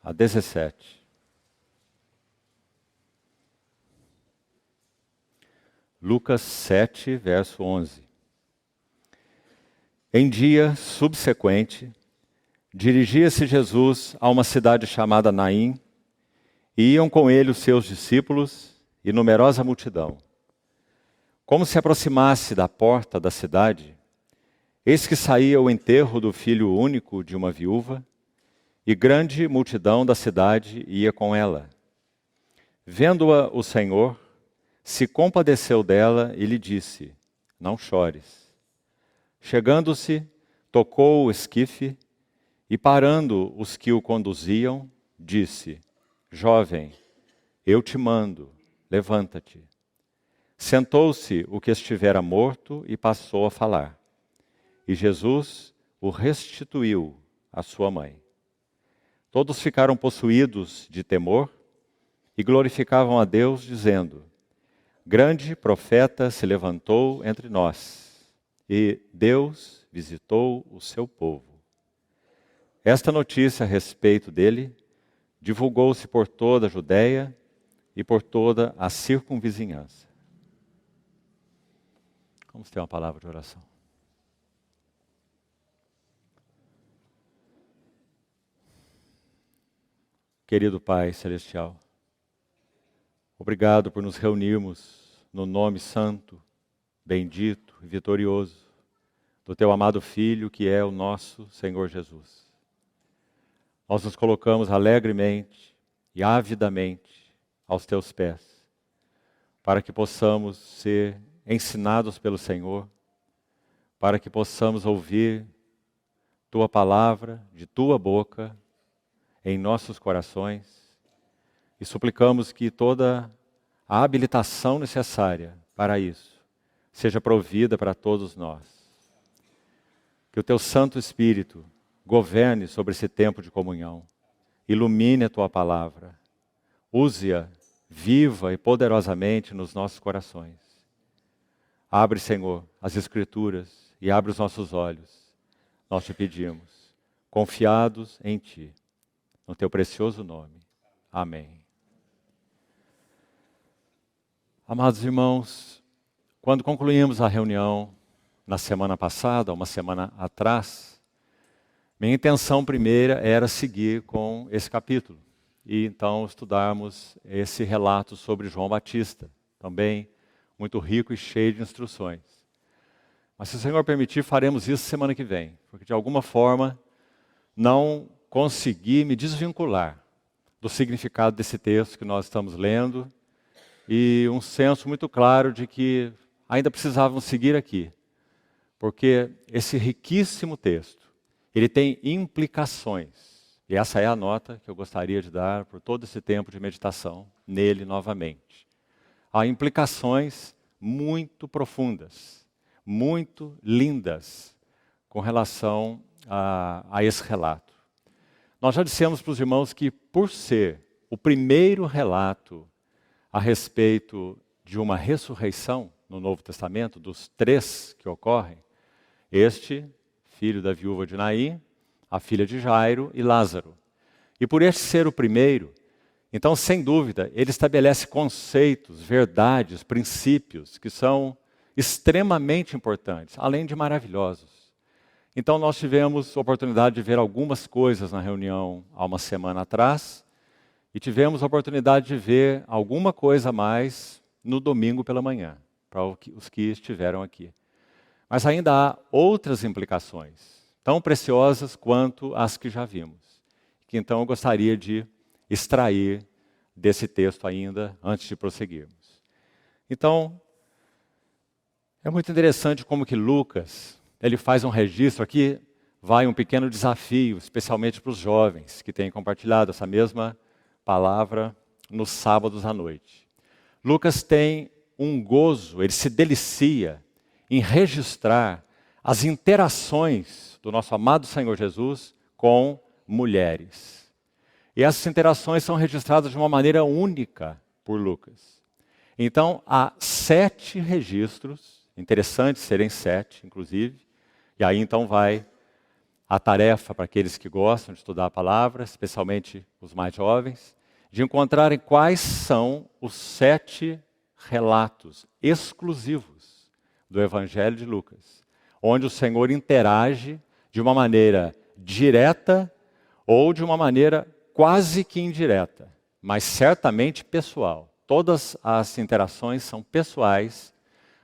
a 17. Lucas 7, verso 11. Em dia subsequente, dirigia-se Jesus a uma cidade chamada Naim, e iam com ele os seus discípulos e numerosa multidão. Como se aproximasse da porta da cidade, eis que saía o enterro do filho único de uma viúva, e grande multidão da cidade ia com ela. Vendo-a o Senhor, se compadeceu dela e lhe disse: não chores. Chegando-se, tocou o esquife e, parando os que o conduziam, disse: jovem, eu te mando, levanta-te. Sentou-se o que estivera morto e passou a falar. E Jesus o restituiu à sua mãe. Todos ficaram possuídos de temor e glorificavam a Deus, dizendo: grande profeta se levantou entre nós, e Deus visitou o seu povo. Esta notícia a respeito dele divulgou-se por toda a Judéia e por toda a circunvizinhança. Vamos ter uma palavra de oração. Querido Pai Celestial, obrigado por nos reunirmos no nome santo, bendito e vitorioso do Teu amado Filho, que é o nosso Senhor Jesus. Nós nos colocamos alegremente e avidamente aos Teus pés, para que possamos ser ensinados pelo Senhor, para que possamos ouvir Tua palavra de Tua boca em nossos corações, e suplicamos que toda a habilitação necessária para isso seja provida para todos nós. Que o Teu Santo Espírito governe sobre esse tempo de comunhão, ilumine a Tua palavra, use-a viva e poderosamente nos nossos corações. Abre, Senhor, as Escrituras e abre os nossos olhos, nós te pedimos, confiados em Ti, no Teu precioso nome. Amém. Amados irmãos, quando concluímos a reunião na semana passada, uma semana atrás, minha intenção primeira era seguir com esse capítulo e então estudarmos esse relato sobre João Batista, também muito rico e cheio de instruções. Mas se o Senhor permitir, faremos isso semana que vem, porque de alguma forma não consegui me desvincular do significado desse texto que nós estamos lendo e um senso muito claro de que ainda precisávamos seguir aqui, porque esse riquíssimo texto, ele tem implicações, e essa é a nota que eu gostaria de dar por todo esse tempo de meditação nele novamente. Há implicações muito profundas, muito lindas com relação a esse relato. Nós já dissemos para os irmãos que, por ser o primeiro relato a respeito de uma ressurreição no Novo Testamento, dos 3 que ocorrem, este, filho da viúva de Naim, a filha de Jairo e Lázaro. E por este ser o primeiro, então, sem dúvida, ele estabelece conceitos, verdades, princípios que são extremamente importantes, além de maravilhosos. Então nós tivemos a oportunidade de ver algumas coisas na reunião há uma semana atrás e tivemos a oportunidade de ver alguma coisa a mais no domingo pela manhã, para os que estiveram aqui. Mas ainda há outras implicações, tão preciosas quanto as que já vimos, que então eu gostaria de extrair desse texto ainda antes de prosseguirmos. Então, é muito interessante como que Lucas, ele faz um registro aqui, vai um pequeno desafio, especialmente para os jovens que têm compartilhado essa mesma palavra nos sábados à noite. Lucas tem um gozo, ele se delicia em registrar as interações do nosso amado Senhor Jesus com mulheres. E essas interações são registradas de uma maneira única por Lucas. Então, há 7 registros, interessante serem 7, inclusive, e aí então vai a tarefa para aqueles que gostam de estudar a palavra, especialmente os mais jovens, de encontrarem quais são os 7 relatos exclusivos do Evangelho de Lucas, onde o Senhor interage de uma maneira direta ou de uma maneira quase que indireta, mas certamente pessoal. Todas as interações são pessoais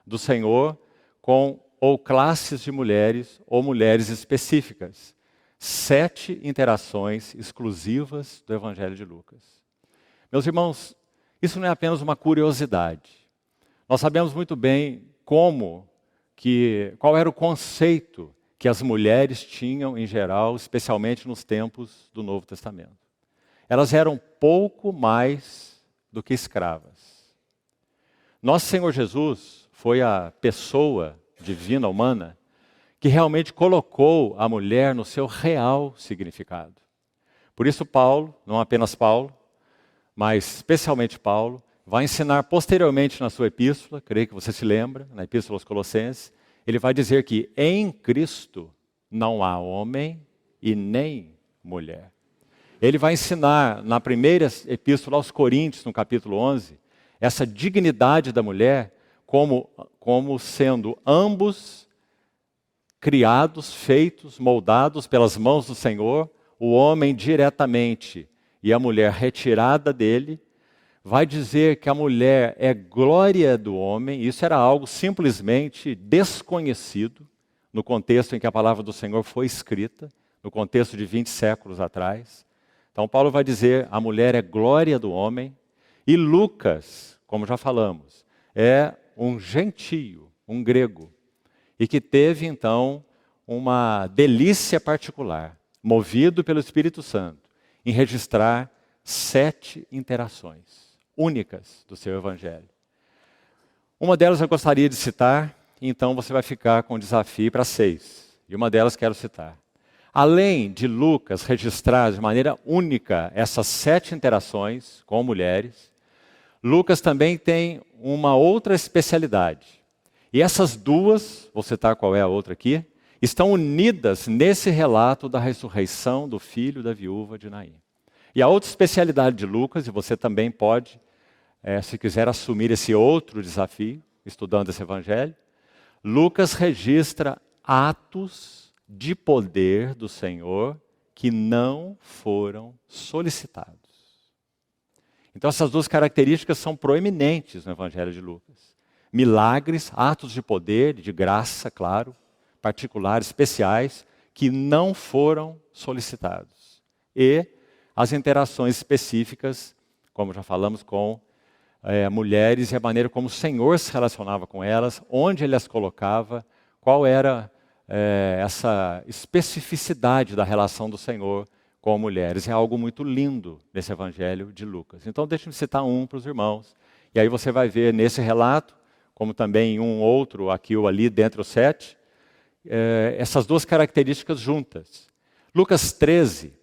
do Senhor com ou classes de mulheres ou mulheres específicas. 7 interações exclusivas do Evangelho de Lucas. Meus irmãos, isso não é apenas uma curiosidade. Nós sabemos muito bem qual era o conceito que as mulheres tinham em geral, especialmente nos tempos do Novo Testamento. Elas eram pouco mais do que escravas. Nosso Senhor Jesus foi a pessoa divina, humana, que realmente colocou a mulher no seu real significado. Por isso Paulo, não apenas Paulo, mas especialmente Paulo, vai ensinar posteriormente na sua epístola, creio que você se lembra, na epístola aos Colossenses, ele vai dizer que em Cristo não há homem e nem mulher. Ele vai ensinar na primeira epístola aos Coríntios, no capítulo 11, essa dignidade da mulher como sendo ambos criados, feitos, moldados pelas mãos do Senhor, o homem diretamente e a mulher retirada dele. Vai dizer que a mulher é glória do homem. Isso era algo simplesmente desconhecido no contexto em que a palavra do Senhor foi escrita, no contexto de 20 séculos atrás. Então Paulo vai dizer, a mulher é glória do homem, e Lucas, como já falamos, é um gentio, um grego, e que teve então uma delícia particular, movido pelo Espírito Santo, em registrar 7 interações únicas do seu Evangelho. Uma delas eu gostaria de citar, então você vai ficar com o desafio para 6. E uma delas quero citar. Além de Lucas registrar de maneira única essas 7 interações com mulheres, Lucas também tem uma outra especialidade. E essas duas, vou citar qual é a outra aqui, estão unidas nesse relato da ressurreição do filho da viúva de Naim. E a outra especialidade de Lucas, e você também pode, se quiser assumir esse outro desafio, estudando esse evangelho, Lucas registra atos de poder do Senhor que não foram solicitados. Então essas duas características são proeminentes no evangelho de Lucas. Milagres, atos de poder, de graça, claro, particulares, especiais, que não foram solicitados. E as interações específicas, como já falamos, com mulheres e a maneira como o Senhor se relacionava com elas, onde Ele as colocava, qual era essa especificidade da relação do Senhor com mulheres. É algo muito lindo nesse Evangelho de Lucas. Então deixe-me citar um para os irmãos, e aí você vai ver nesse relato, como também em um outro aqui ou ali dentre os 7, essas duas características juntas. Lucas 13,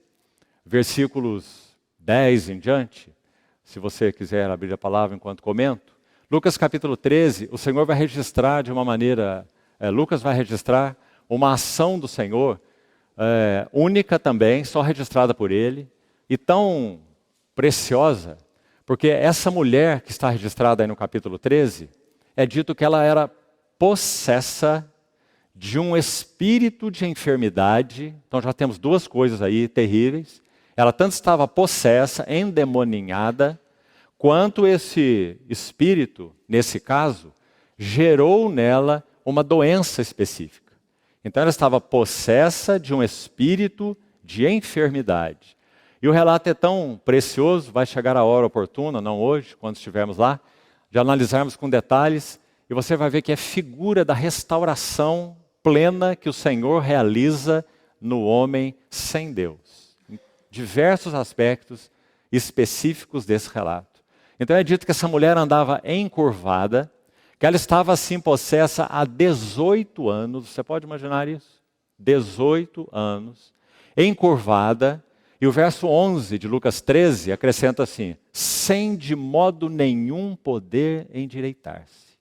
versículos 10 em diante, se você quiser abrir a palavra enquanto comento. Lucas capítulo 13, o Senhor vai registrar de uma maneira, Lucas vai registrar uma ação do Senhor, única também, só registrada por Ele, e tão preciosa, porque essa mulher que está registrada aí no capítulo 13, é dito que ela era possessa de um espírito de enfermidade. Então já temos duas coisas aí terríveis. Ela tanto estava possessa, endemoninhada, quanto esse espírito, nesse caso, gerou nela uma doença específica. Então ela estava possessa de um espírito de enfermidade. E o relato é tão precioso, vai chegar a hora oportuna, não hoje, quando estivermos lá, de analisarmos com detalhes, e você vai ver que é figura da restauração plena que o Senhor realiza no homem sem Deus. Em diversos aspectos específicos desse relato. Então é dito que essa mulher andava encurvada, que ela estava assim possessa há 18 anos, você pode imaginar isso? 18 anos, encurvada, e o verso 11 de Lucas 13 acrescenta assim, sem de modo nenhum poder endireitar-se.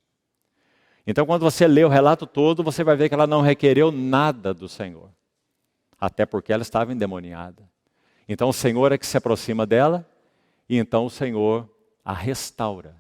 Então quando você lê o relato todo, você vai ver que ela não requereu nada do Senhor. até porque ela estava endemoniada. Então o Senhor é que se aproxima dela, e então o Senhor a restaura.